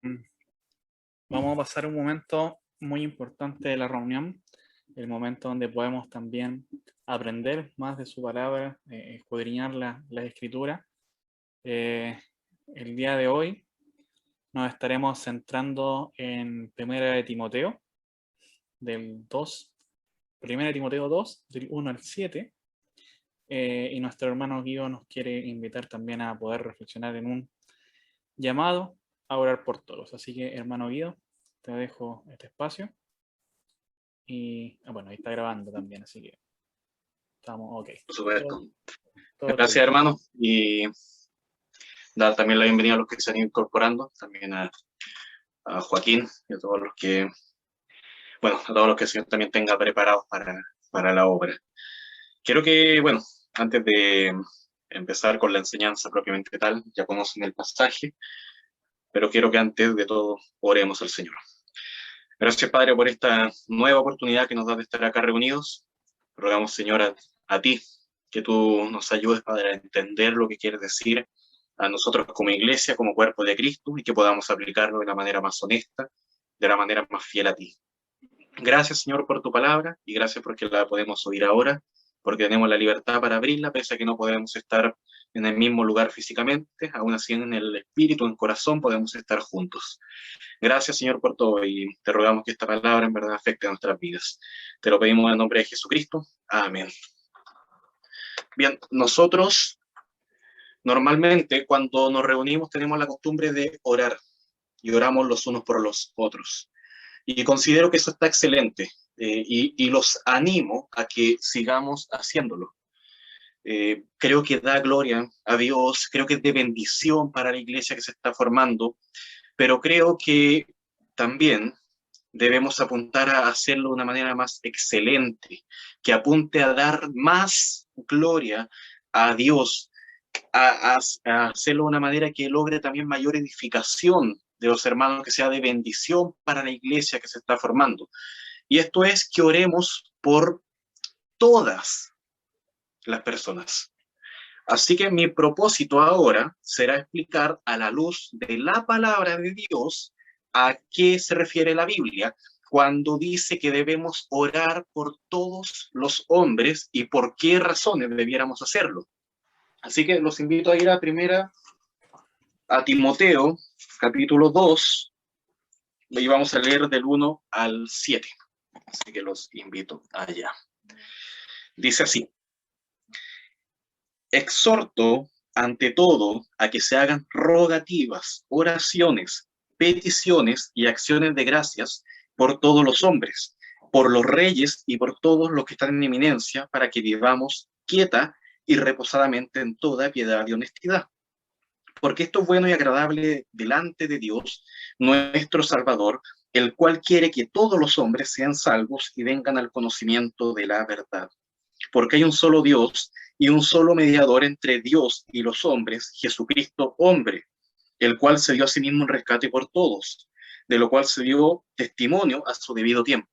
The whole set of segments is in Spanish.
Mm, Vamos a pasar un momento muy importante de la reunión, el momento donde podemos también aprender más de su palabra, escudriñar la escritura. Eh, el día de hoy nos estaremos centrando en Primera de Timoteo, del 2, Primera de Timoteo 2, del 1 al 7, y nuestro hermano Guido nos quiere invitar también a poder reflexionar en un llamado a orar por todos. Así que, hermano Guido, te dejo este espacio. Y bueno, ahí está grabando también, así que estamos ok. Por Todo, supuesto. todo Gracias, tuyo. hermano. Y dar también la bienvenida a los que se han ido incorporando, también a Joaquín y a todos los que, bueno, a todos los que el Señor también tenga preparados para la obra. Quiero que, bueno, antes de empezar con la enseñanza propiamente tal, ya conocen el pasaje, pero quiero que antes de todo oremos al Señor. Gracias, Padre, por esta nueva oportunidad que nos da de estar acá reunidos. Rogamos, Señor, a ti, que tú nos ayudes, Padre, a entender lo que quieres decir a nosotros como iglesia, como cuerpo de Cristo, y que podamos aplicarlo de la manera más honesta, de la manera más fiel a ti. Gracias, Señor, por tu palabra, y gracias porque la podemos oír ahora, porque tenemos la libertad para abrirla, pese a que no podemos estar en el mismo lugar físicamente, aún así en el espíritu, en el corazón, podemos estar juntos. Gracias, Señor, por todo, y te rogamos que esta palabra en verdad afecte a nuestras vidas. Te lo pedimos en nombre de Jesucristo. Amén. Bien, nosotros normalmente cuando nos reunimos tenemos la costumbre de orar y oramos los unos por los otros. Y considero que eso está excelente y los animo a que sigamos haciéndolo. Creo que da gloria a Dios, creo que es de bendición para la iglesia que se está formando, pero creo que también debemos apuntar a hacerlo de una manera más excelente, que apunte a dar más gloria a Dios, a hacerlo de una manera que logre también mayor edificación de los hermanos, que sea de bendición para la iglesia que se está formando. Y esto es que oremos por todas las personas. Así que mi propósito ahora será explicar a la luz de la palabra de Dios a qué se refiere la Biblia cuando dice que debemos orar por todos los hombres y por qué razones debiéramos hacerlo. Así que los invito a ir a Timoteo, capítulo 2, y vamos a leer del 1 al 7. Así que los invito allá. Dice así: exhorto ante todo a que se hagan rogativas, oraciones, peticiones y acciones de gracias por todos los hombres, por los reyes y por todos los que están en eminencia, para que vivamos quieta y reposadamente en toda piedad y honestidad. Porque esto es bueno y agradable delante de Dios, nuestro Salvador, el cual quiere que todos los hombres sean salvos y vengan al conocimiento de la verdad. Porque hay un solo Dios y un solo mediador entre Dios y los hombres, Jesucristo hombre, el cual se dio a sí mismo en rescate por todos, de lo cual se dio testimonio a su debido tiempo.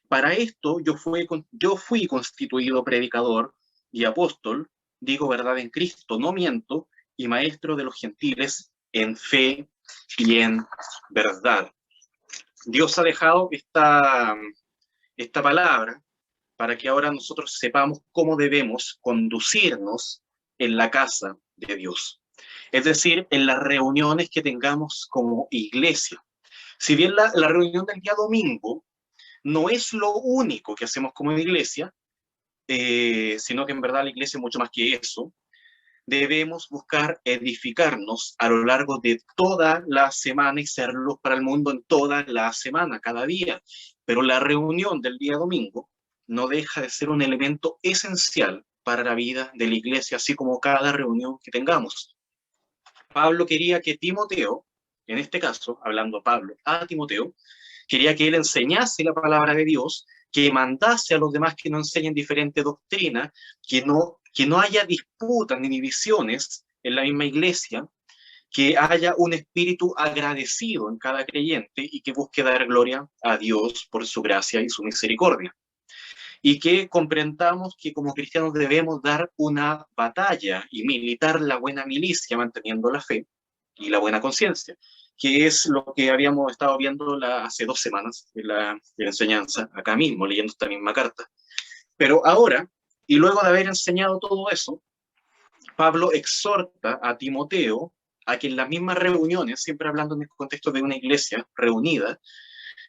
Para esto yo fui constituido predicador y apóstol, digo verdad en Cristo, no miento, y maestro de los gentiles en fe y en verdad. Dios ha dejado esta palabra para que ahora nosotros sepamos cómo debemos conducirnos en la casa de Dios. Es decir, en las reuniones que tengamos como iglesia. Si bien la reunión del día domingo no es lo único que hacemos como iglesia, sino que en verdad la iglesia es mucho más que eso, debemos buscar edificarnos a lo largo de toda la semana y ser luz para el mundo en toda la semana, cada día. Pero la reunión del día domingo no deja de ser un elemento esencial para la vida de la iglesia, así como cada reunión que tengamos. Pablo quería que Timoteo, en este caso, hablando Pablo a Timoteo, quería que él enseñase la palabra de Dios, que mandase a los demás que no enseñen diferente doctrina, que no haya disputas ni divisiones en la misma iglesia, que haya un espíritu agradecido en cada creyente y que busque dar gloria a Dios por su gracia y su misericordia. Y que comprendamos que como cristianos debemos dar una batalla y militar la buena milicia manteniendo la fe y la buena conciencia, que es lo que habíamos estado viendo hace 2 semanas en la enseñanza, acá mismo, leyendo esta misma carta. Pero ahora, y luego de haber enseñado todo eso, Pablo exhorta a Timoteo a que en las mismas reuniones, siempre hablando en el contexto de una iglesia reunida,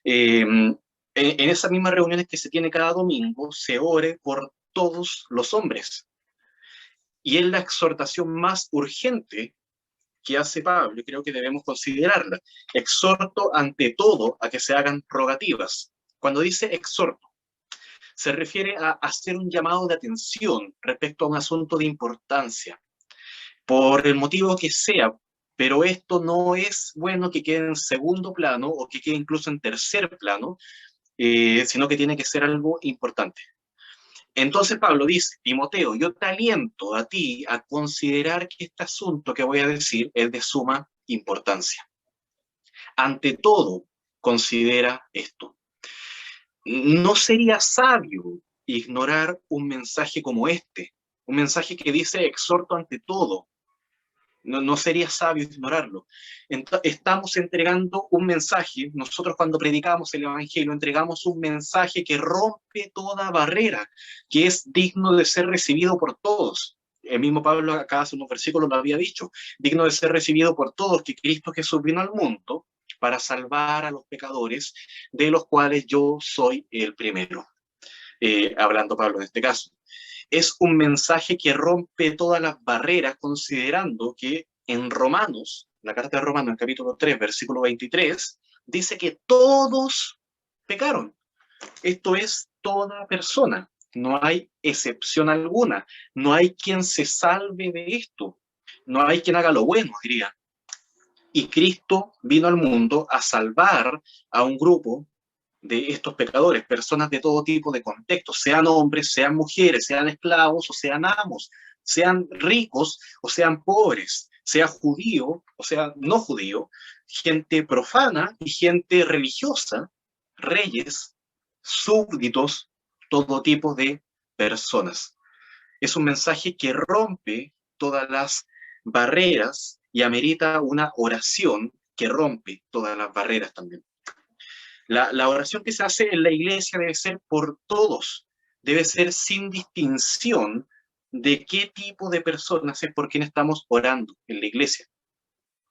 en esas mismas reuniones que se tiene cada domingo, se ore por todos los hombres. Y es la exhortación más urgente que hace Pablo, y creo que debemos considerarla. Exhorto ante todo a que se hagan rogativas. Cuando dice exhorto, se refiere a hacer un llamado de atención respecto a un asunto de importancia, por el motivo que sea, pero esto no es bueno que quede en segundo plano o que quede incluso en tercer plano, sino que tiene que ser algo importante. Entonces Pablo dice, Timoteo, yo te aliento a ti a considerar que este asunto que voy a decir es de suma importancia. Ante todo, considera esto. No sería sabio ignorar un mensaje como este, un mensaje que dice exhorto ante todo. No sería sabio ignorarlo. Estamos entregando un mensaje, nosotros cuando predicamos el Evangelio entregamos un mensaje que rompe toda barrera, que es digno de ser recibido por todos. El mismo Pablo acá hace unos versículos lo había dicho, digno de ser recibido por todos, que Cristo Jesús vino al mundo para salvar a los pecadores, de los cuales yo soy el primero. Hablando Pablo en este caso. Es un mensaje que rompe todas las barreras, considerando que en Romanos, la carta de Romanos, en capítulo 3, versículo 23, dice que todos pecaron. Esto es toda persona. No hay excepción alguna. No hay quien se salve de esto. No hay quien haga lo bueno, diría. Y Cristo vino al mundo a salvar a un grupo de estos pecadores, personas de todo tipo de contextos, sean hombres, sean mujeres, sean esclavos o sean amos, sean ricos o sean pobres, sea judío o sea no judío, gente profana y gente religiosa, reyes, súbditos, todo tipo de personas. Es un mensaje que rompe todas las barreras y amerita una oración que rompe todas las barreras también. La oración que se hace en la iglesia debe ser por todos, debe ser sin distinción de qué tipo de personas es por quien estamos orando en la iglesia.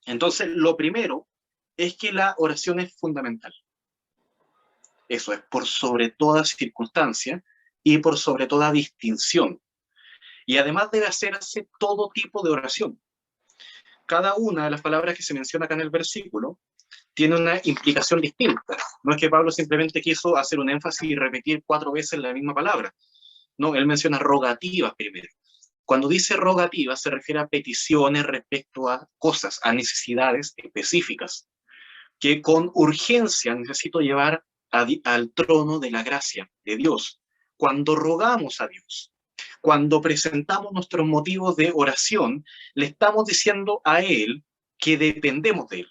Entonces, lo primero es que la oración es fundamental. Eso es por sobre toda circunstancia y por sobre toda distinción. Y además debe hacerse todo tipo de oración. Cada una de las palabras que se menciona acá en el versículo tiene una implicación distinta. No es que Pablo simplemente quiso hacer un énfasis y repetir 4 veces la misma palabra. No, él menciona rogativas primero. Cuando dice rogativas se refiere a peticiones respecto a cosas, a necesidades específicas, que con urgencia necesito llevar al trono de la gracia de Dios. Cuando rogamos a Dios, cuando presentamos nuestros motivos de oración, le estamos diciendo a Él que dependemos de Él,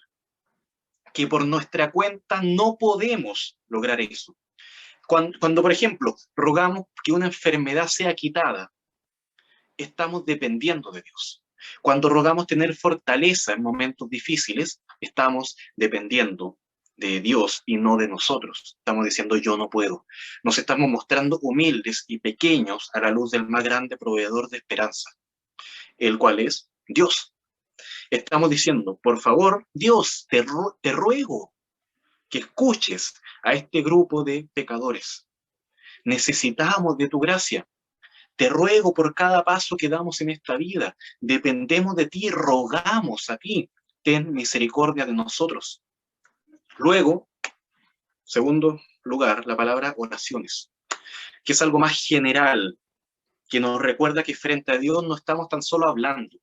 que por nuestra cuenta no podemos lograr eso. Cuando, por ejemplo, rogamos que una enfermedad sea quitada, estamos dependiendo de Dios. Cuando rogamos tener fortaleza en momentos difíciles, estamos dependiendo de Dios y no de nosotros. Estamos diciendo yo no puedo. Nos estamos mostrando humildes y pequeños a la luz del más grande proveedor de esperanza, el cual es Dios. Estamos diciendo, por favor, Dios, te ruego que escuches a este grupo de pecadores. Necesitamos de tu gracia. Te ruego por cada paso que damos en esta vida. Dependemos de ti, rogamos a ti. Ten misericordia de nosotros. Luego, segundo lugar, la palabra oraciones, que es algo más general, que nos recuerda que frente a Dios no estamos tan solo hablando,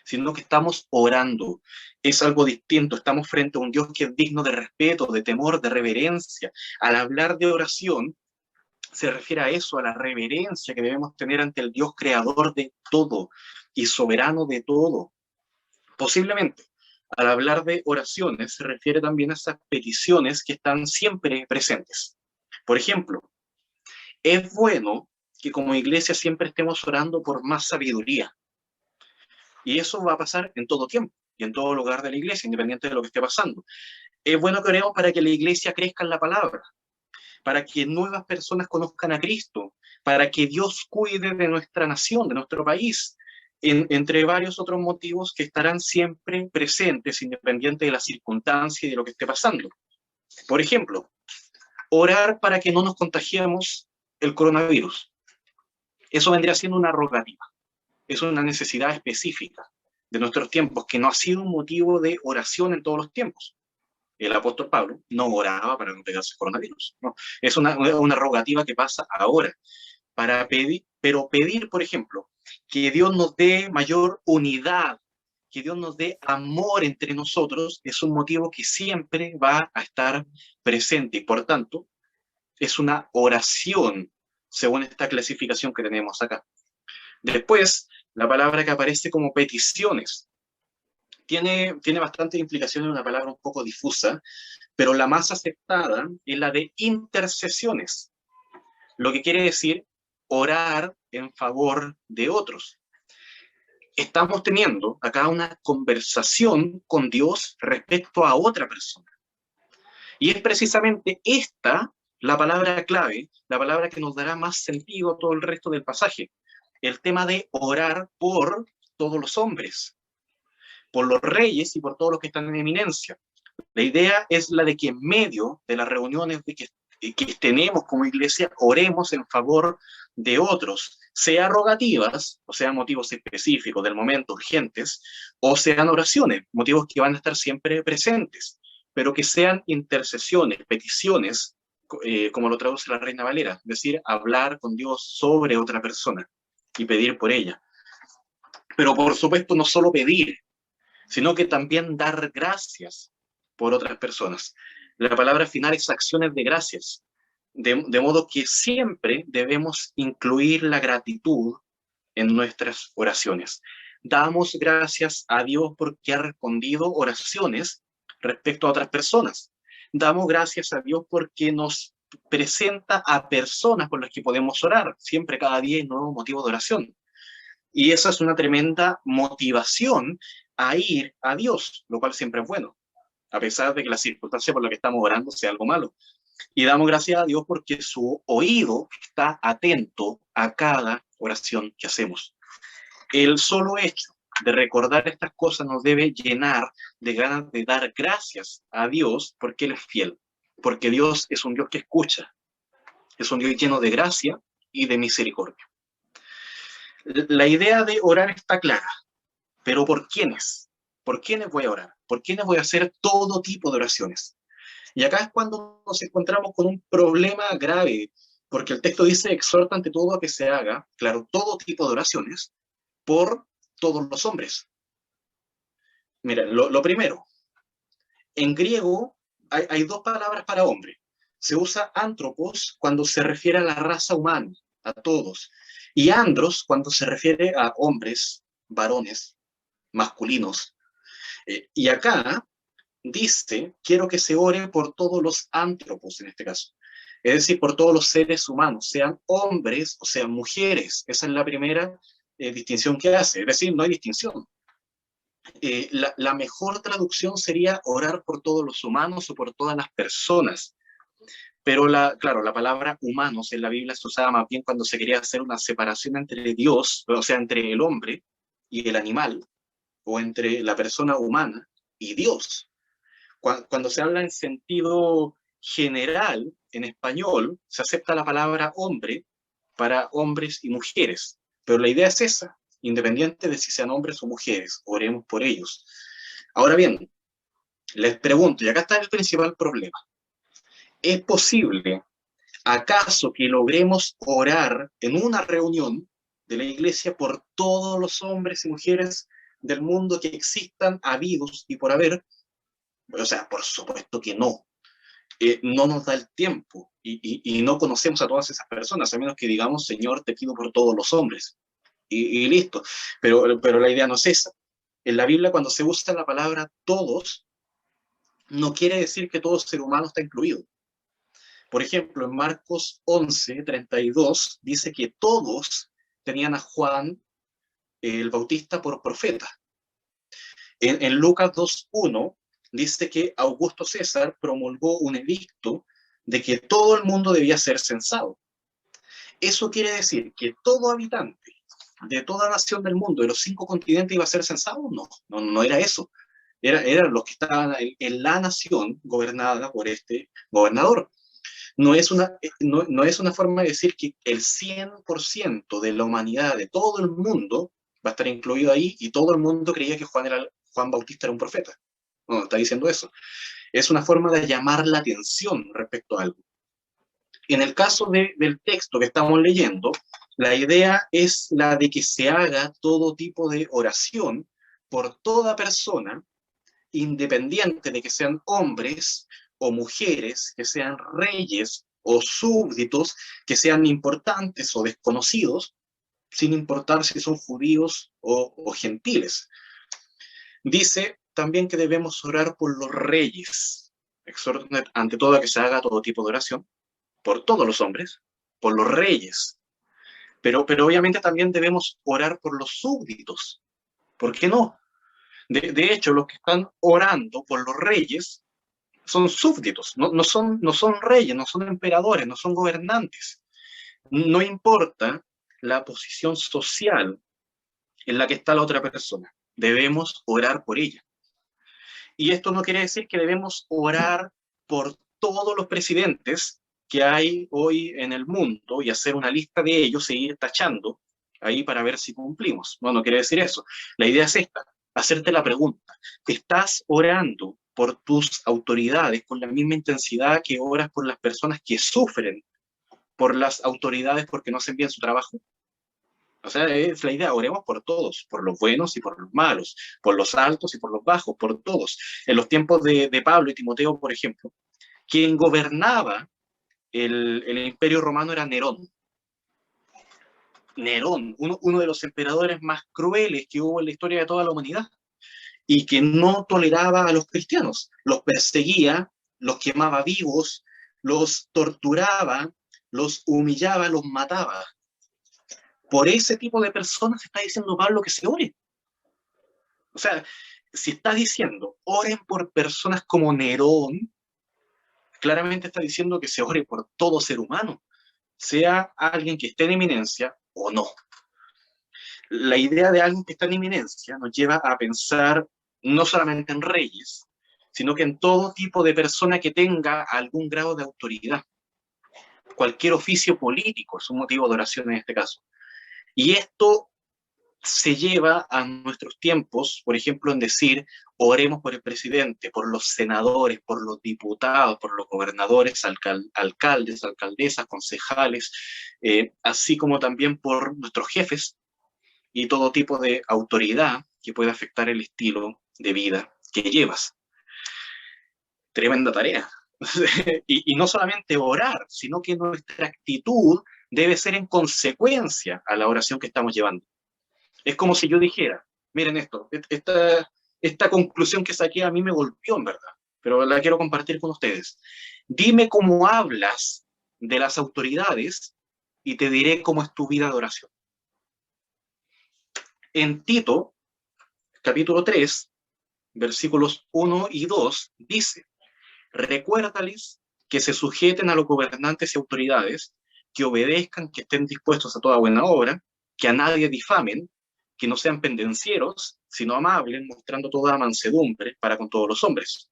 sino que estamos orando. Es algo distinto, estamos frente a un Dios que es digno de respeto, de temor, de reverencia. Al hablar de oración, se refiere a eso, a la reverencia que debemos tener ante el Dios creador de todo y soberano de todo. Posiblemente, al hablar de oraciones, se refiere también a esas peticiones que están siempre presentes. Por ejemplo, es bueno que como iglesia siempre estemos orando por más sabiduría. Y eso va a pasar en todo tiempo. y en todo lugar de la iglesia, independiente de lo que esté pasando. Es bueno que oremos para que la iglesia crezca en la palabra, para que nuevas personas conozcan a Cristo, para que Dios cuide de nuestra nación, de nuestro país, entre varios otros motivos que estarán siempre presentes, independiente de la circunstancia y de lo que esté pasando. Por ejemplo, orar para que no nos contagiemos el coronavirus. Eso vendría siendo una rogativa, es una necesidad específica de nuestros tiempos, que no ha sido un motivo de oración en todos los tiempos. El apóstol Pablo no oraba para no pegarse el coronavirus, ¿no? Es una rogativa que pasa ahora, para pedir, pero pedir, por ejemplo, que Dios nos dé mayor unidad, que Dios nos dé amor entre nosotros, es un motivo que siempre va a estar presente y por tanto es una oración según esta clasificación que tenemos acá. Después, la palabra que aparece como peticiones tiene bastantes implicaciones, una palabra un poco difusa, pero la más aceptada es la de intercesiones, lo que quiere decir orar en favor de otros. Estamos teniendo acá una conversación con Dios respecto a otra persona. Y es precisamente esta la palabra clave, la palabra que nos dará más sentido a todo el resto del pasaje. El tema de orar por todos los hombres, por los reyes y por todos los que están en eminencia. La idea es la de que en medio de las reuniones que tenemos como iglesia, oremos en favor de otros, sea rogativas, o sean motivos específicos del momento, urgentes, o sean oraciones, motivos que van a estar siempre presentes, pero que sean intercesiones, peticiones, como lo traduce la Reina Valera, es decir, hablar con Dios sobre otra persona y pedir por ella. Pero por supuesto no solo pedir, sino que también dar gracias por otras personas. La palabra final es acciones de gracias, de modo que siempre debemos incluir la gratitud en nuestras oraciones. Damos gracias a Dios porque ha respondido oraciones respecto a otras personas. Damos gracias a Dios porque nos presenta a personas por las que podemos orar. Siempre, cada día hay nuevo motivo de oración. Y esa es una tremenda motivación a ir a Dios, lo cual siempre es bueno, a pesar de que la circunstancia por la que estamos orando sea algo malo. Y damos gracias a Dios porque su oído está atento a cada oración que hacemos. El solo hecho de recordar estas cosas nos debe llenar de ganas de dar gracias a Dios porque Él es fiel, porque Dios es un Dios que escucha, es un Dios lleno de gracia y de misericordia. La idea de orar está clara, pero ¿por quiénes? ¿Por quiénes voy a orar? ¿Por quiénes voy a hacer todo tipo de oraciones? Y acá es cuando nos encontramos con un problema grave, porque el texto dice, exhorta ante todo a que se haga, claro, todo tipo de oraciones, por todos los hombres. Mira, lo primero, en griego hay dos palabras para hombre. Se usa antropos cuando se refiere a la raza humana, a todos, y andros cuando se refiere a hombres, varones, masculinos. Y acá dice, quiero que se ore por todos los antropos en este caso. Es decir, por todos los seres humanos, sean hombres o sean mujeres. Esa es la primera distinción que hace. Es decir, no hay distinción. La mejor traducción sería orar por todos los humanos o por todas las personas. Pero, claro, la palabra humanos en la Biblia se usaba más bien cuando se quería hacer una separación entre Dios, o sea, entre el hombre y el animal, o entre la persona humana y Dios. Cuando se habla en sentido general, en español, se acepta la palabra hombre para hombres y mujeres. Pero la idea es esa, independiente de si sean hombres o mujeres, oremos por ellos. Ahora bien, les pregunto, y acá está el principal problema. ¿Es posible, acaso, que logremos orar en una reunión de la iglesia por todos los hombres y mujeres del mundo que existan, habidos y por haber? O sea, por supuesto que no. No nos da el tiempo y no conocemos a todas esas personas, a menos que digamos, Señor, te pido por todos los hombres. Y listo. Pero la idea no es esa. En la Biblia, cuando se usa la palabra todos, no quiere decir que todo ser humano está incluido. Por ejemplo, en Marcos 11:32 dice que todos tenían a Juan el Bautista por profeta. En Lucas 2:1 dice que Augusto César promulgó un edicto de que todo el mundo debía ser censado. Eso quiere decir que todo habitante de toda nación del mundo, de los 5 continentes, iba a ser censado. No era eso. Eran los que estaban en la nación gobernada por este gobernador. No es una forma de decir que el 100% de la humanidad, de todo el mundo, va a estar incluido ahí, y todo el mundo creía que Juan Bautista era un profeta. No está diciendo eso. Es una forma de llamar la atención respecto a algo. En el caso del texto que estamos leyendo, la idea es la de que se haga todo tipo de oración por toda persona, independiente de que sean hombres o mujeres, que sean reyes o súbditos, que sean importantes o desconocidos, sin importar si son judíos o gentiles. Dice también que debemos orar por los reyes. Exhorta ante todo a que se haga todo tipo de oración, por todos los hombres, por los reyes. Pero obviamente también debemos orar por los súbditos. ¿Por qué no? De hecho, los que están orando por los reyes son súbditos, no son reyes, no son emperadores, no son gobernantes. No importa la posición social en la que está la otra persona, debemos orar por ella. Y esto no quiere decir que debemos orar por todos los presidentes que hay hoy en el mundo y hacer una lista de ellos e ir tachando ahí para ver si cumplimos. No quiere decir eso. La idea es esta, hacerte la pregunta: ¿estás orando por tus autoridades con la misma intensidad que oras por las personas que sufren por las autoridades porque no hacen bien su trabajo? O sea, es la idea, oremos por todos, por los buenos y por los malos, por los altos y por los bajos, por todos. En los tiempos de Pablo y Timoteo, por ejemplo, quien gobernaba el Imperio Romano era Nerón. Nerón, uno de los emperadores más crueles que hubo en la historia de toda la humanidad, y que no toleraba a los cristianos, los perseguía, los quemaba vivos, los torturaba, los humillaba, los mataba. Por ese tipo de personas está diciendo Pablo que se ore. O sea, si está diciendo oren por personas como Nerón, claramente está diciendo que se ore por todo ser humano, sea alguien que esté en eminencia o no. La idea de alguien que está en eminencia nos lleva a pensar no solamente en reyes, sino que en todo tipo de persona que tenga algún grado de autoridad. Cualquier oficio político es un motivo de oración en este caso. Y esto se lleva a nuestros tiempos, por ejemplo, en decir, oremos por el presidente, por los senadores, por los diputados, por los gobernadores, alcaldes, alcaldesas, concejales, así como también por nuestros jefes y todo tipo de autoridad que pueda afectar el estilo de vida que llevas. Tremenda tarea. y no solamente orar, sino que nuestra actitud debe ser en consecuencia a la oración que estamos llevando. Es como si yo dijera, miren esto, esta conclusión que saqué a mí me golpeó en verdad, pero la quiero compartir con ustedes. Dime cómo hablas de las autoridades y te diré cómo es tu vida de oración. En Tito, capítulo 3, versículos 1 y 2, dice, recuérdales que se sujeten a los gobernantes y autoridades, que obedezcan, que estén dispuestos a toda buena obra, que a nadie difamen, que no sean pendencieros, sino amables, mostrando toda mansedumbre para con todos los hombres.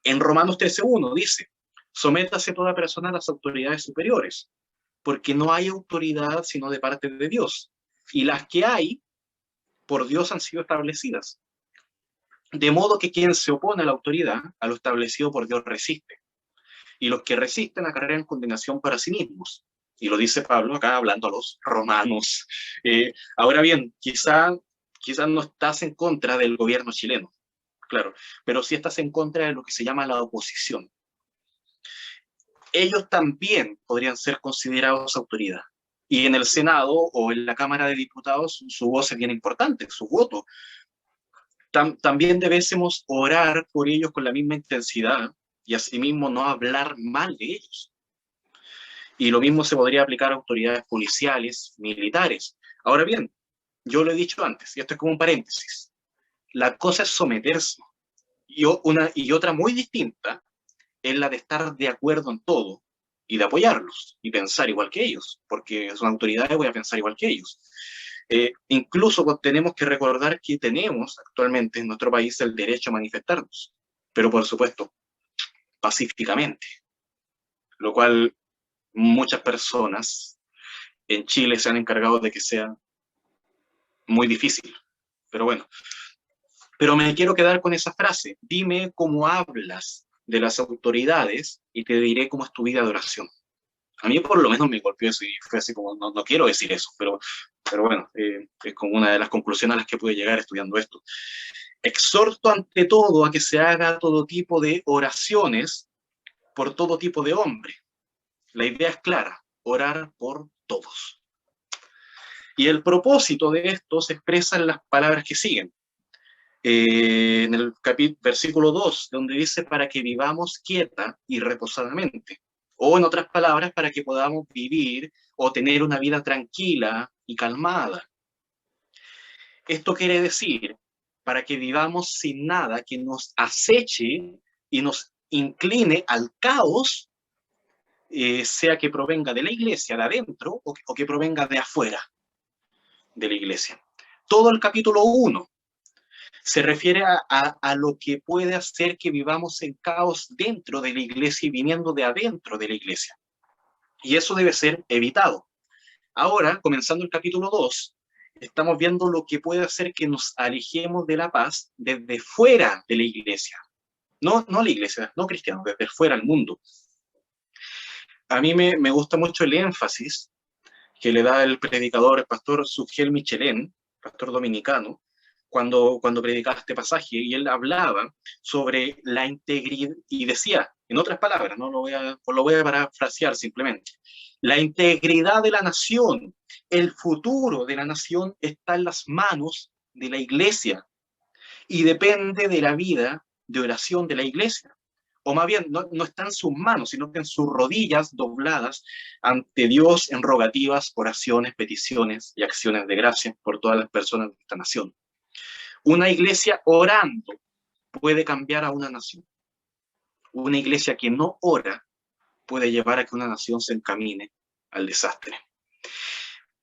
En Romanos 13:1 dice, sométase toda persona a las autoridades superiores, porque no hay autoridad sino de parte de Dios, y las que hay, por Dios han sido establecidas. De modo que quien se opone a la autoridad, a lo establecido por Dios resiste, y los que resisten acarrean condenación para sí mismos. Y lo dice Pablo acá hablando a los romanos. Ahora bien, quizás no estás en contra del gobierno chileno, claro, pero sí estás en contra de lo que se llama la oposición. Ellos también podrían ser considerados autoridad. Y en el Senado o en la Cámara de Diputados su voz es bien importante, su voto. También debemos orar por ellos con la misma intensidad y asimismo no hablar mal de ellos. Y lo mismo se podría aplicar a autoridades policiales, militares. Ahora bien, yo lo he dicho antes, y esto es como un paréntesis, La cosa es someterse. Y otra muy distinta es la de estar de acuerdo en todo y de apoyarlos y pensar igual que ellos, porque son autoridades, voy a pensar igual que ellos. Incluso tenemos que recordar que tenemos actualmente en nuestro país el derecho a manifestarnos, pero por supuesto, pacíficamente, lo cual muchas personas en Chile se han encargado de que sea muy difícil. Pero bueno, pero me quiero quedar con esa frase: dime cómo hablas de las autoridades y te diré cómo es tu vida de oración. A mí por lo menos me golpeó eso y fue así como, no, no quiero decir eso, pero bueno, es como una de las conclusiones a las que pude llegar estudiando esto. Exhorto ante todo a que se haga todo tipo de oraciones por todo tipo de hombre. La idea es clara: orar por todos. Y el propósito de esto se expresa en las palabras que siguen. En el versículo 2, donde dice para que vivamos quieta y reposadamente. O en otras palabras, para que podamos vivir o tener una vida tranquila y calmada. Esto quiere decir, para que vivamos sin nada que nos aceche y nos incline al caos, sea que provenga de la iglesia, de adentro, o que provenga de afuera de la iglesia. Todo el capítulo 1 se refiere a lo que puede hacer que vivamos en caos dentro de la iglesia y viniendo de adentro de la iglesia. Y eso debe ser evitado. Ahora, comenzando el capítulo 2, estamos viendo lo que puede hacer que nos alejemos de la paz desde fuera de la iglesia. No la iglesia, no cristianos, desde fuera del mundo. A mí me gusta mucho el énfasis que le da el predicador, el pastor Sugel Michelén, pastor dominicano, cuando predicaba este pasaje, y él hablaba sobre la integridad, y decía, en otras palabras, no lo voy a parafrasear simplemente, la integridad de la nación, el futuro de la nación está en las manos de la iglesia, y depende de la vida de oración de la iglesia. O más bien, no está en sus manos, sino que en sus rodillas dobladas ante Dios en rogativas, oraciones, peticiones y acciones de gracia por todas las personas de esta nación. Una iglesia orando puede cambiar a una nación. Una iglesia que no ora puede llevar a que una nación se encamine al desastre.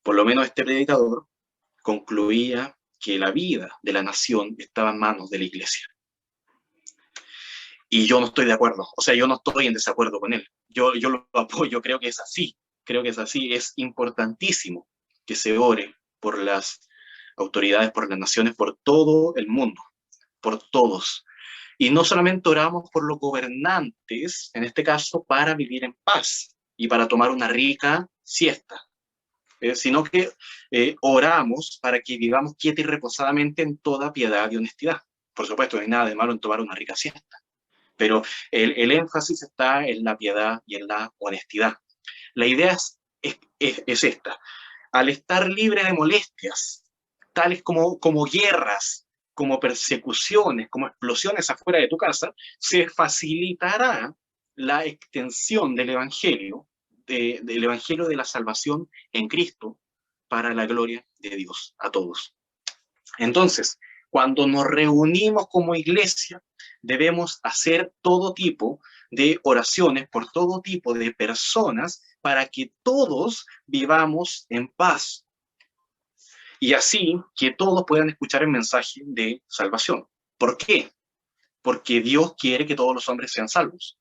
Por lo menos este predicador concluía que la vida de la nación estaba en manos de la iglesia. Y yo no estoy de acuerdo, o sea, yo no estoy en desacuerdo con él. Yo lo apoyo, creo que es así, es importantísimo que se ore por las autoridades, por las naciones, por todo el mundo, por todos. Y no solamente oramos por los gobernantes, en este caso, para vivir en paz y para tomar una rica siesta, sino que oramos para que vivamos quieta y reposadamente en toda piedad y honestidad. Por supuesto, no hay nada de malo en tomar una rica siesta, pero el énfasis está en la piedad y en la honestidad. La idea es esta: al estar libre de molestias, tales como guerras, como persecuciones, como explosiones afuera de tu casa, se facilitará la extensión del Evangelio, del Evangelio de la salvación en Cristo, para la gloria de Dios a todos. Entonces, cuando nos reunimos como iglesia, debemos hacer todo tipo de oraciones por todo tipo de personas para que todos vivamos en paz. Y así que todos puedan escuchar el mensaje de salvación. ¿Por qué? Porque Dios quiere que todos los hombres sean salvos.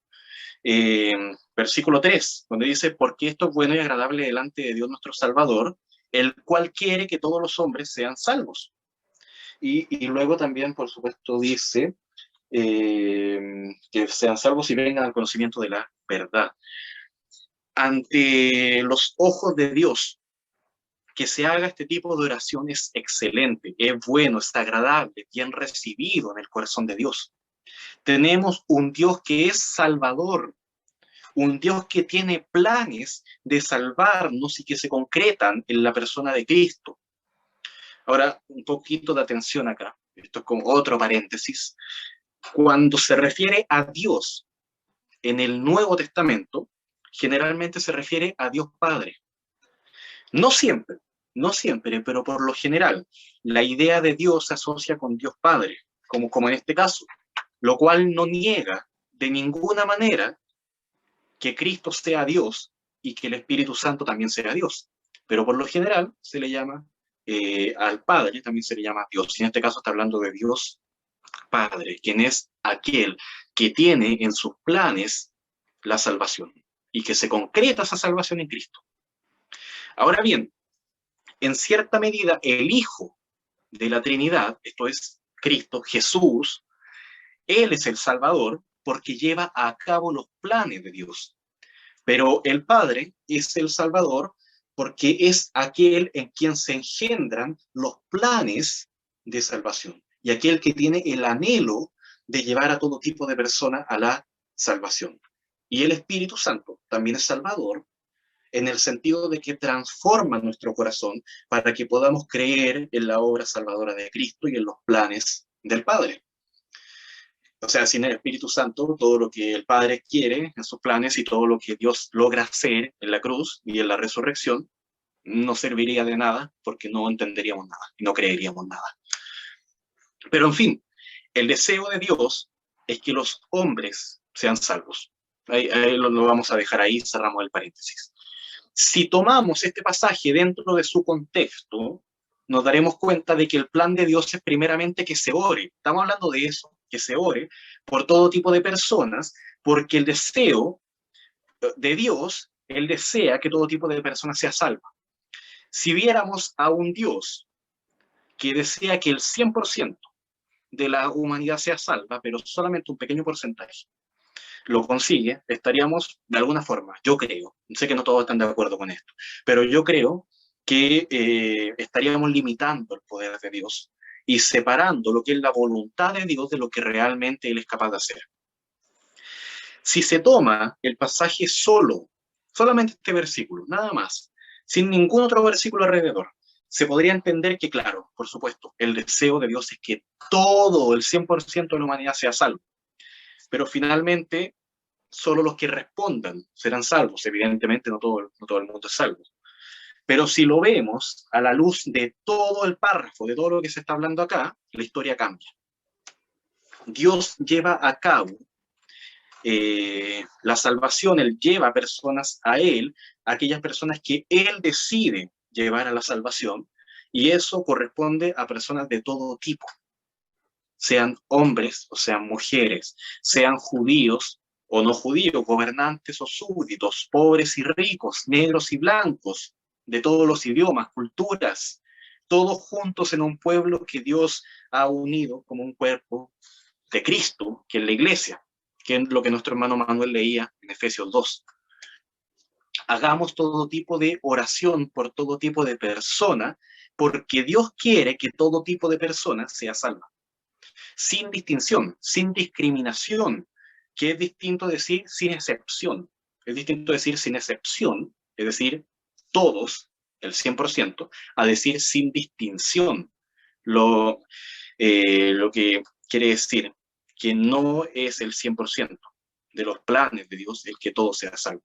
Versículo 3, donde dice, porque esto es bueno y agradable delante de Dios nuestro Salvador, el cual quiere que todos los hombres sean salvos. Y luego también, por supuesto, dice que sean salvos y vengan al conocimiento de la verdad. Ante los ojos de Dios, que se haga este tipo de oración es excelente, es bueno, es agradable, bien recibido en el corazón de Dios. Tenemos un Dios que es salvador, un Dios que tiene planes de salvarnos y que se concretan en la persona de Cristo. Ahora, un poquito de atención acá, esto es como otro paréntesis. Cuando se refiere a Dios en el Nuevo Testamento, generalmente se refiere a Dios Padre. No siempre, no siempre, pero por lo general, la idea de Dios se asocia con Dios Padre, como en este caso, lo cual no niega de ninguna manera que Cristo sea Dios y que el Espíritu Santo también sea Dios. Pero por lo general se le llama al Padre, también se le llama Dios. Y en este caso está hablando de Dios Padre, quien es aquel que tiene en sus planes la salvación y que se concreta esa salvación en Cristo. Ahora bien, en cierta medida, el Hijo de la Trinidad, esto es Cristo, Jesús, Él es el Salvador porque lleva a cabo los planes de Dios. Pero el Padre es el Salvador porque es aquel en quien se engendran los planes de salvación y aquel que tiene el anhelo de llevar a todo tipo de personas a la salvación. Y el Espíritu Santo también es Salvador en el sentido de que transforma nuestro corazón para que podamos creer en la obra salvadora de Cristo y en los planes del Padre. O sea, sin el Espíritu Santo, todo lo que el Padre quiere en sus planes y todo lo que Dios logra hacer en la cruz y en la resurrección, no serviría de nada porque no entenderíamos nada y no creeríamos nada. Pero en fin, el deseo de Dios es que los hombres sean salvos. Ahí lo vamos a dejar ahí, cerramos el paréntesis. Si tomamos este pasaje dentro de su contexto, nos daremos cuenta de que el plan de Dios es primeramente que se ore. Estamos hablando de eso, que se ore por todo tipo de personas, porque el deseo de Dios, Él desea que todo tipo de personas sea salva. Si viéramos a un Dios que desea que el 100% de la humanidad sea salva, pero solamente un pequeño porcentaje lo consigue, estaríamos de alguna forma, yo creo, sé que no todos están de acuerdo con esto, pero yo creo que estaríamos limitando el poder de Dios y separando lo que es la voluntad de Dios de lo que realmente Él es capaz de hacer. Si se toma el pasaje solamente este versículo, nada más, sin ningún otro versículo alrededor, se podría entender que, claro, por supuesto, el deseo de Dios es que todo el 100% de la humanidad sea salvo. Pero finalmente solo los que respondan serán salvos. Evidentemente no todo el mundo es salvo. Pero si lo vemos a la luz de todo el párrafo, de todo lo que se está hablando acá, la historia cambia. Dios lleva a cabo la salvación, Él lleva a personas a Él, a aquellas personas que Él decide llevar a la salvación, y eso corresponde a personas de todo tipo, sean hombres o sean mujeres, sean judíos o no judíos, gobernantes o súbditos, pobres y ricos, negros y blancos, de todos los idiomas, culturas, todos juntos en un pueblo que Dios ha unido como un cuerpo de Cristo, que es la iglesia, que es lo que nuestro hermano Manuel leía en Efesios 2. Hagamos todo tipo de oración por todo tipo de persona, porque Dios quiere que todo tipo de persona sea salva. Sin distinción, sin discriminación, que es distinto decir sin excepción. Es distinto decir sin excepción, es decir, todos, el 100%, a decir sin distinción. Lo que quiere decir que no es el 100% de los planes de Dios el que todo sea salvo.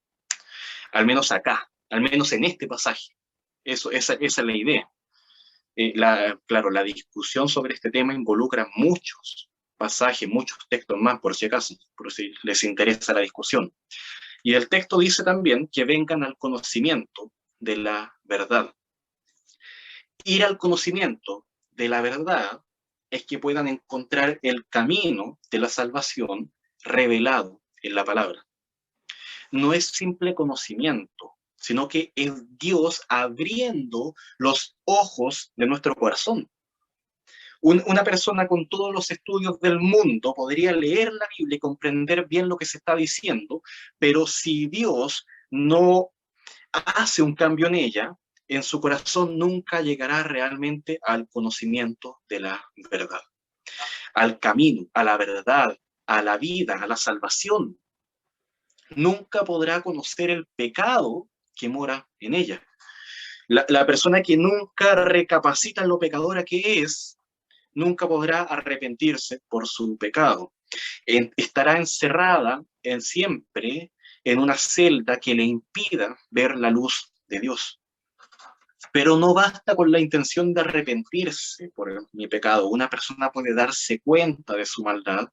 Al menos acá, al menos en este pasaje. Esa es la idea. Claro, la discusión sobre este tema involucra muchos pasajes, muchos textos más, por si acaso, por si les interesa la discusión. Y el texto dice también que vengan al conocimiento de la verdad. Ir al conocimiento de la verdad es que puedan encontrar el camino de la salvación revelado en la palabra. No es simple conocimiento, sino que es Dios abriendo los ojos de nuestro corazón. Una persona con todos los estudios del mundo podría leer la Biblia y comprender bien lo que se está diciendo, pero si Dios no hace un cambio en ella, en su corazón nunca llegará realmente al conocimiento de la verdad, al camino, a la verdad, a la vida, a la salvación. Nunca podrá conocer el pecado que mora en ella. La persona que nunca recapacita en lo pecadora que es, nunca podrá arrepentirse por su pecado. Estará encerrada siempre en una celda que le impida ver la luz de Dios. Pero no basta con la intención de arrepentirse por mi pecado. Una persona puede darse cuenta de su maldad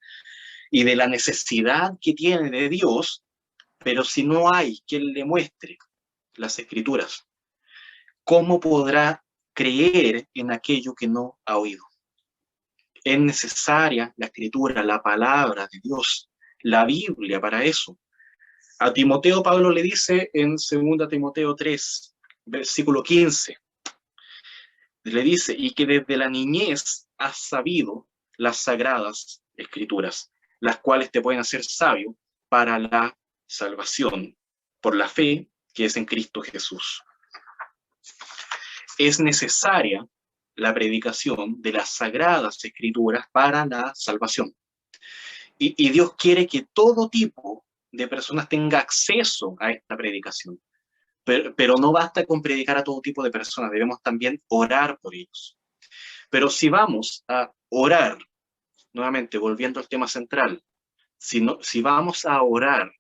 y de la necesidad que tiene de Dios, pero si no hay quien le muestre las Escrituras, ¿cómo podrá creer en aquello que no ha oído? Es necesaria la Escritura, la palabra de Dios, la Biblia para eso. A Timoteo Pablo le dice en 2 Timoteo 3, versículo 15, le dice, y que desde la niñez has sabido las sagradas Escrituras, las cuales te pueden hacer sabio para la salvación por la fe que es en Cristo Jesús. Es necesaria la predicación de las sagradas Escrituras para la salvación. Y Dios quiere que todo tipo de personas tenga acceso a esta predicación. Pero no basta con predicar a todo tipo de personas, debemos también orar por ellos. Pero si vamos a orar, nuevamente volviendo al tema central, si vamos a orar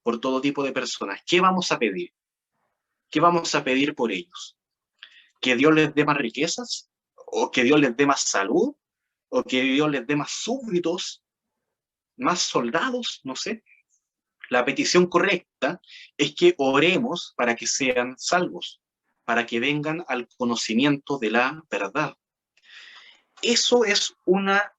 por todo tipo de personas, ¿qué vamos a pedir? ¿Qué vamos a pedir por ellos? ¿Que Dios les dé más riquezas? ¿O que Dios les dé más salud? ¿O que Dios les dé más súbditos? ¿Más soldados? No sé. La petición correcta es que oremos para que sean salvos, para que vengan al conocimiento de la verdad. Eso es una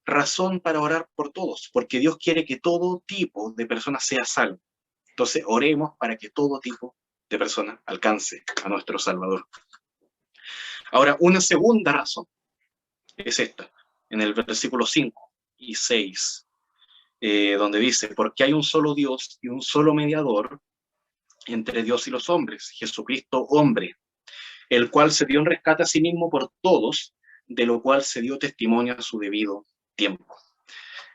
razón para orar por todos, porque Dios quiere que todo tipo de personas sea salvo. Entonces, oremos para que todo tipo de personas alcance a nuestro Salvador. Ahora, una segunda razón es esta, en el versículo 5 y 6, donde dice, porque hay un solo Dios y un solo mediador entre Dios y los hombres, Jesucristo hombre, el cual se dio en rescate a sí mismo por todos, de lo cual se dio testimonio a su debido tiempo.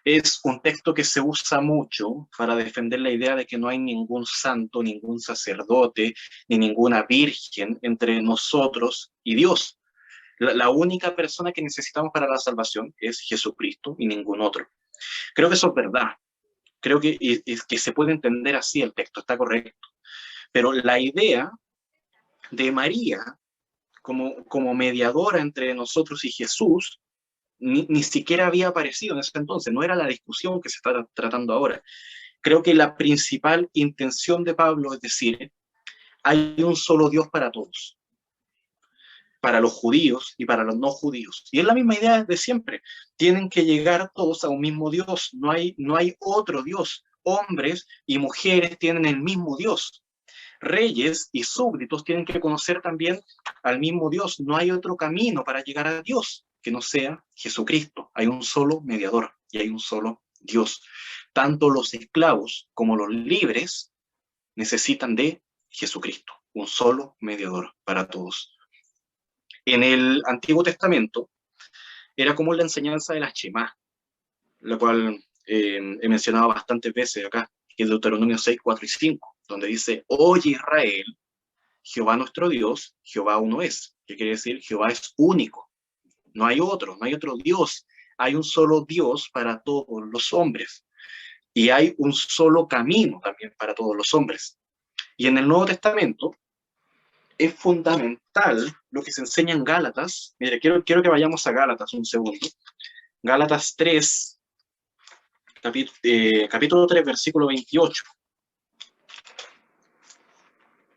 Es un texto que se usa mucho para defender la idea de que no hay ningún santo, ningún sacerdote, ni ninguna virgen entre nosotros y Dios. La única persona que necesitamos para la salvación es Jesucristo y ningún otro. Creo que eso es verdad. Creo que se puede entender así el texto, está correcto. Pero la idea de María como mediadora entre nosotros y Jesús ni siquiera había aparecido en ese entonces, no era la discusión que se está tratando ahora. Creo que la principal intención de Pablo es decir, hay un solo Dios para todos, para los judíos y para los no judíos. Y es la misma idea de siempre, tienen que llegar todos a un mismo Dios, no hay otro Dios. Hombres y mujeres tienen el mismo Dios. Reyes y súbditos tienen que conocer también al mismo Dios. No hay otro camino para llegar a Dios que no sea Jesucristo. Hay un solo mediador y hay un solo Dios. Tanto los esclavos como los libres necesitan de Jesucristo, un solo mediador para todos. En el Antiguo Testamento era como la enseñanza de la Shema, la cual he mencionado bastantes veces acá, que es Deuteronomio 6, 4 y 5, donde dice, oye Israel, Jehová nuestro Dios, Jehová uno es. ¿Qué quiere decir? Jehová es único. No hay otro Dios. Hay un solo Dios para todos los hombres. Y hay un solo camino también para todos los hombres. Y en el Nuevo Testamento es fundamental lo que se enseña en Gálatas. Mire, quiero que vayamos a Gálatas un segundo. Gálatas 3, capítulo 3, versículo 28.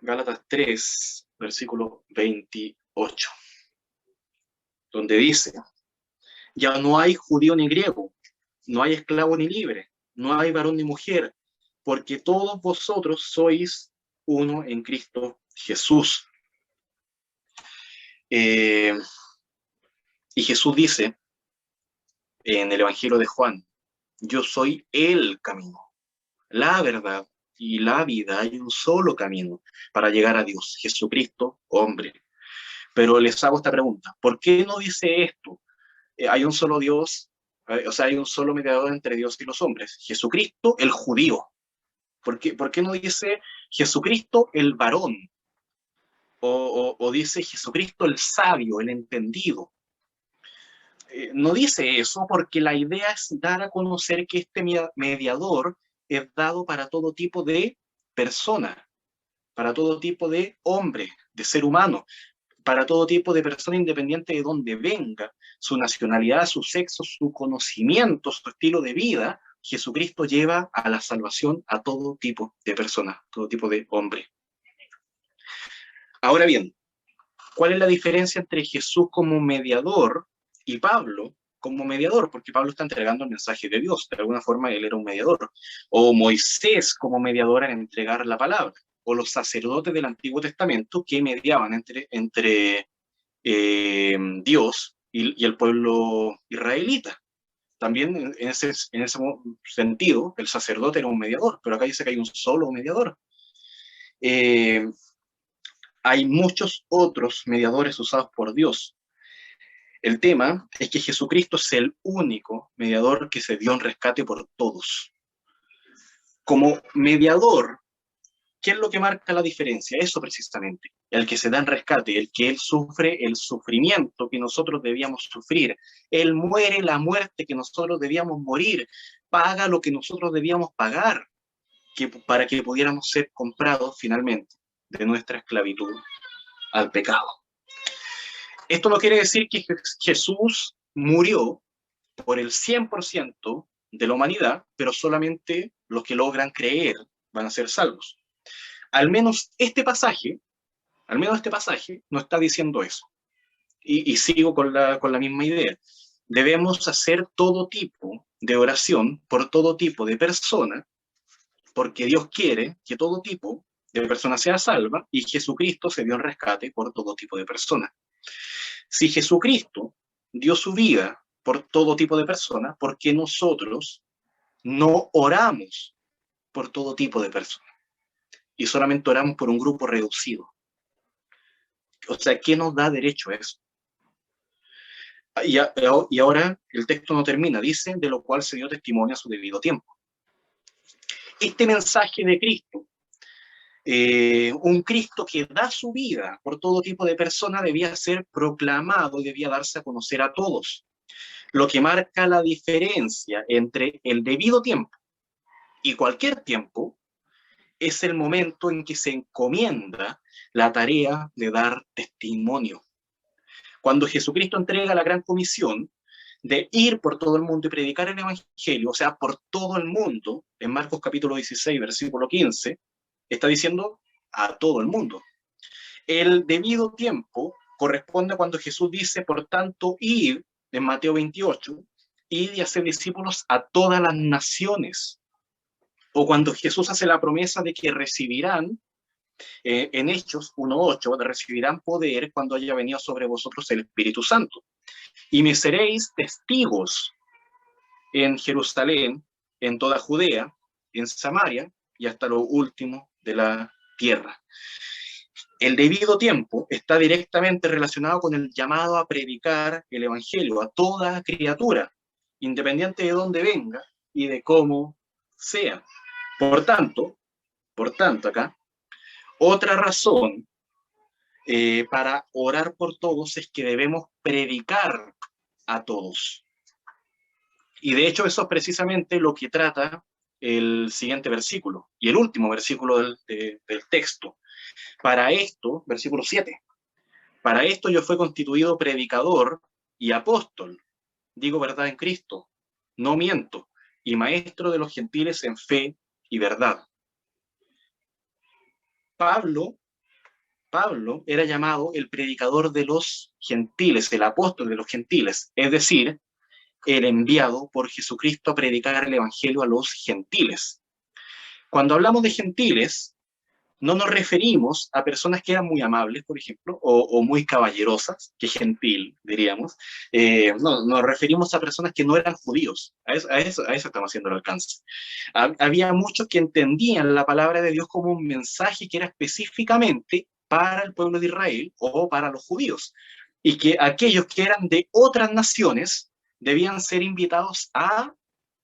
Gálatas 3, versículo 28, donde dice, ya no hay judío ni griego, no hay esclavo ni libre, no hay varón ni mujer, porque todos vosotros sois uno en Cristo Jesús. Y Jesús dice en el Evangelio de Juan, yo soy el camino, la verdad y la vida. Hay un solo camino para llegar a Dios, Jesucristo, hombre. Pero les hago esta pregunta, ¿por qué no dice esto? Hay un solo Dios, o sea, hay un solo mediador entre Dios y los hombres, Jesucristo el judío. ¿Por qué no dice Jesucristo el varón? O dice Jesucristo el sabio, el entendido. No dice eso porque la idea es dar a conocer que este mediador es dado para todo tipo de persona, para todo tipo de hombre, de ser humano. para todo tipo de persona independiente de dónde venga, su nacionalidad, su sexo, su conocimiento, su estilo de vida. Jesucristo lleva a la salvación a todo tipo de personas, todo tipo de hombre. Ahora bien, ¿cuál es la diferencia entre Jesús como mediador y Pablo como mediador? Porque Pablo está entregando el mensaje de Dios, de alguna forma él era un mediador. O Moisés como mediador en entregar la palabra. O los sacerdotes del Antiguo Testamento que mediaban entre Dios y el pueblo israelita. También en ese sentido, el sacerdote era un mediador, pero acá dice que hay un solo mediador. Hay muchos otros mediadores usados por Dios. El tema es que Jesucristo es el único mediador que se dio en rescate por todos. Como mediador, ¿qué es lo que marca la diferencia? Eso precisamente, el que se da en rescate, el que él sufre el sufrimiento que nosotros debíamos sufrir. Él muere la muerte que nosotros debíamos morir, paga lo que nosotros debíamos pagar para que pudiéramos ser comprados finalmente de nuestra esclavitud al pecado. Esto no quiere decir que Jesús murió por el 100% de la humanidad, pero solamente los que logran creer van a ser salvos. Al menos este pasaje no está diciendo eso. Y sigo con la misma idea. Debemos hacer todo tipo de oración por todo tipo de persona, porque Dios quiere que todo tipo de persona sea salva, y Jesucristo se dio en rescate por todo tipo de persona. Si Jesucristo dio su vida por todo tipo de personas, ¿por qué nosotros no oramos por todo tipo de personas? Y solamente oramos por un grupo reducido. O sea, ¿qué nos da derecho a eso? Y ahora el texto no termina, dice, de lo cual se dio testimonio a su debido tiempo. Este mensaje de Cristo, un Cristo que da su vida por todo tipo de personas, debía ser proclamado y debía darse a conocer a todos. Lo que marca la diferencia entre el debido tiempo y cualquier tiempo es el momento en que se encomienda la tarea de dar testimonio. Cuando Jesucristo entrega la gran comisión de ir por todo el mundo y predicar el evangelio, o sea, por todo el mundo, en Marcos capítulo 16, versículo 15, está diciendo a todo el mundo. El debido tiempo corresponde a cuando Jesús dice, por tanto, id, en Mateo 28, id y hacer discípulos a todas las naciones. O cuando Jesús hace la promesa de que recibirán, en Hechos 1:8, recibirán poder cuando haya venido sobre vosotros el Espíritu Santo. Y me seréis testigos en Jerusalén, en toda Judea, en Samaria y hasta lo último de la tierra. El debido tiempo está directamente relacionado con el llamado a predicar el evangelio a toda criatura, independiente de dónde venga y de cómo sea. Por tanto, acá, otra razón para orar por todos es que debemos predicar a todos. Y de hecho eso es precisamente lo que trata el siguiente versículo y el último versículo del texto. Para esto, versículo 7, para esto yo fui constituido predicador y apóstol, digo verdad en Cristo, no miento, y maestro de los gentiles en fe y verdad. Pablo era llamado el predicador de los gentiles, el apóstol de los gentiles, es decir, el enviado por Jesucristo a predicar el evangelio a los gentiles. Cuando hablamos de gentiles, no nos referimos a personas que eran muy amables, por ejemplo, o muy caballerosas, que gentil, diríamos. No, nos referimos a personas que no eran judíos. A eso estamos haciendo el alcance. Había muchos que entendían la palabra de Dios como un mensaje que era específicamente para el pueblo de Israel o para los judíos. Y que aquellos que eran de otras naciones debían ser invitados a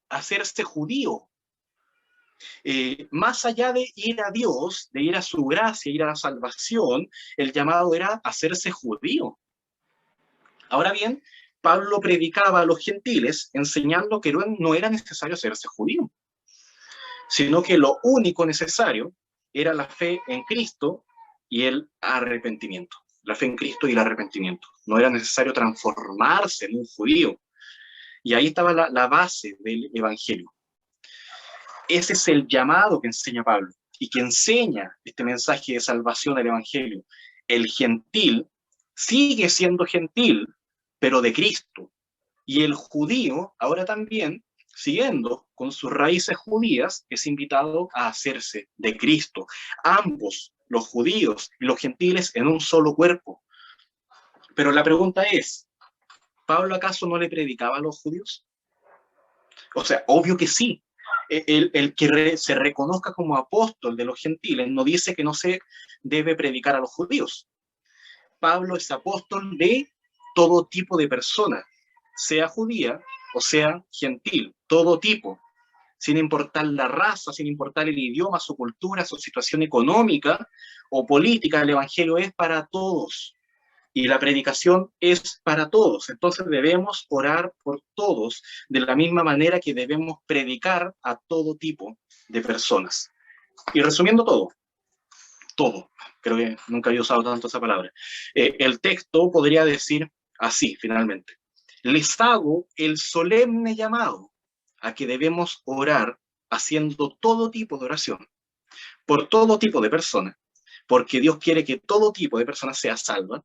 hacerse judío. Más allá de ir a Dios, de ir a su gracia, ir a la salvación, el llamado era hacerse judío. Ahora bien, Pablo predicaba a los gentiles enseñando que no era necesario hacerse judío, sino que lo único necesario era la fe en Cristo y el arrepentimiento. la fe en Cristo y el arrepentimiento. No era necesario transformarse en un judío. Y ahí estaba la base del Evangelio. Ese es el llamado que enseña Pablo y que enseña este mensaje de salvación del Evangelio. El gentil sigue siendo gentil, pero de Cristo. Y el judío, ahora también, siguiendo con sus raíces judías, es invitado a hacerse de Cristo. Ambos, los judíos y los gentiles, en un solo cuerpo. Pero la pregunta es, ¿Pablo acaso no le predicaba a los judíos? O sea, obvio que sí. El que se reconozca como apóstol de los gentiles no dice que no se debe predicar a los judíos. Pablo es apóstol de todo tipo de personas, sea judía o sea gentil, todo tipo, sin importar la raza, sin importar el idioma, su cultura, su situación económica o política. El evangelio es para todos. Y la predicación es para todos. Entonces debemos orar por todos de la misma manera que debemos predicar a todo tipo de personas. Y resumiendo todo, creo que nunca había usado tanto esa palabra. El texto podría decir así, finalmente. Les hago el solemne llamado a que debemos orar haciendo todo tipo de oración, por todo tipo de personas, porque Dios quiere que todo tipo de personas sea salva,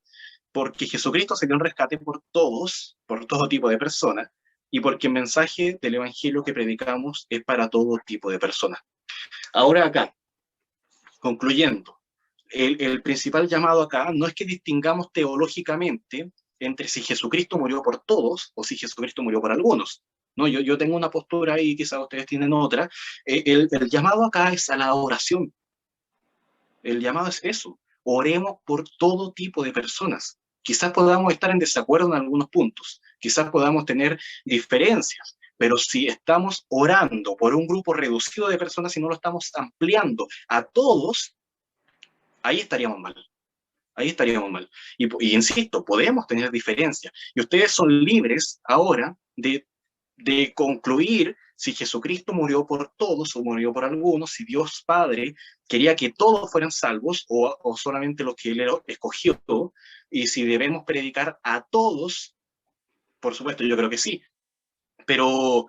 porque Jesucristo se dio un rescate por todos, por todo tipo de personas, y porque el mensaje del Evangelio que predicamos es para todo tipo de personas. Ahora acá, concluyendo, el principal llamado acá no es que distingamos teológicamente entre si Jesucristo murió por todos o si Jesucristo murió por algunos. No, yo tengo una postura ahí, quizás ustedes tienen otra. El llamado acá es a la oración. El llamado es eso. Oremos por todo tipo de personas. Quizás podamos estar en desacuerdo en algunos puntos, quizás podamos tener diferencias, pero si estamos orando por un grupo reducido de personas y no lo estamos ampliando a todos, ahí estaríamos mal. Ahí estaríamos mal. Y insisto, podemos tener diferencias. Y ustedes son libres ahora de concluir si Jesucristo murió por todos o murió por algunos, si Dios Padre quería que todos fueran salvos o solamente los que Él escogió, y si debemos predicar a todos, por supuesto, yo creo que sí. Pero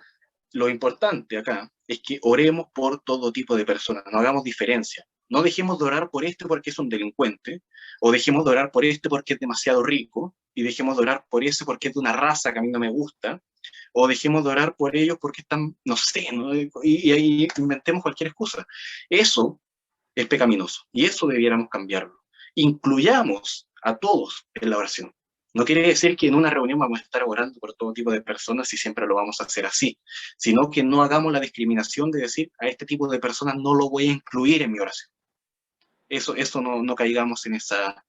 lo importante acá es que oremos por todo tipo de personas, no hagamos diferencia. No dejemos de orar por este porque es un delincuente, o dejemos de orar por este porque es demasiado rico, y dejemos de orar por ese porque es de una raza que a mí no me gusta, o dejemos de orar por ellos porque están, no sé, ¿no? Y ahí inventemos cualquier excusa. Eso es pecaminoso, y eso debiéramos cambiarlo. Incluyamos a todos en la oración. No quiere decir que en una reunión vamos a estar orando por todo tipo de personas y siempre lo vamos a hacer así, sino que no hagamos la discriminación de decir a este tipo de personas no lo voy a incluir en mi oración. Eso no caigamos en esa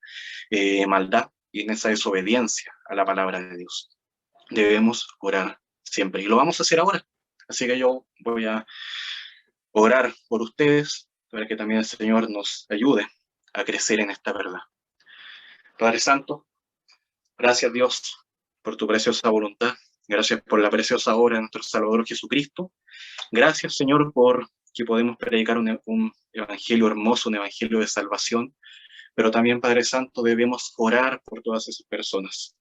maldad y en esa desobediencia a la palabra de Dios. Debemos orar siempre y lo vamos a hacer ahora. Así que yo voy a orar por ustedes para que también el Señor nos ayude a crecer en esta verdad. Padre Santo, gracias Dios por tu preciosa voluntad. Gracias por la preciosa obra de nuestro Salvador Jesucristo. Gracias, Señor, por que podemos predicar un evangelio hermoso, un evangelio de salvación. Pero también, Padre Santo, debemos orar por todas esas personas.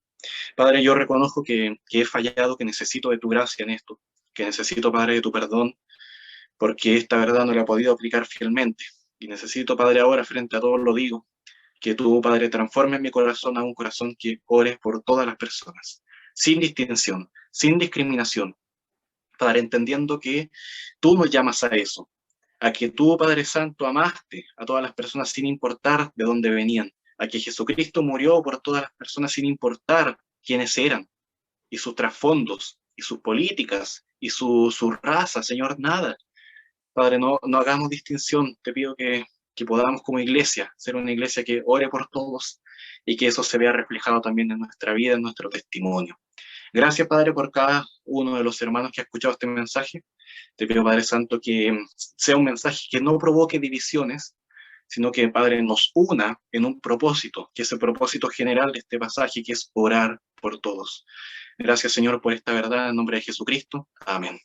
Padre, yo reconozco que he fallado, que necesito de tu gracia en esto, que necesito, Padre, de tu perdón, porque esta verdad no la he podido aplicar fielmente. Y necesito, Padre, ahora frente a todos lo digo, que tú, Padre, transformes mi corazón a un corazón que ore por todas las personas, sin distinción, sin discriminación, Padre, entendiendo que tú nos llamas a eso, a que tú, Padre Santo, amaste a todas las personas sin importar de dónde venían, a que Jesucristo murió por todas las personas sin importar quiénes eran, y sus trasfondos, y sus políticas, y su raza, Señor, nada. Padre, no hagamos distinción, te pido que podamos como iglesia ser una iglesia que ore por todos y que eso se vea reflejado también en nuestra vida, en nuestro testimonio. Gracias, Padre, por cada uno de los hermanos que ha escuchado este mensaje. Te pido, Padre Santo, que sea un mensaje que no provoque divisiones, sino que, Padre, nos una en un propósito, que es el propósito general de este pasaje, que es orar por todos. Gracias, Señor, por esta verdad, en nombre de Jesucristo. Amén.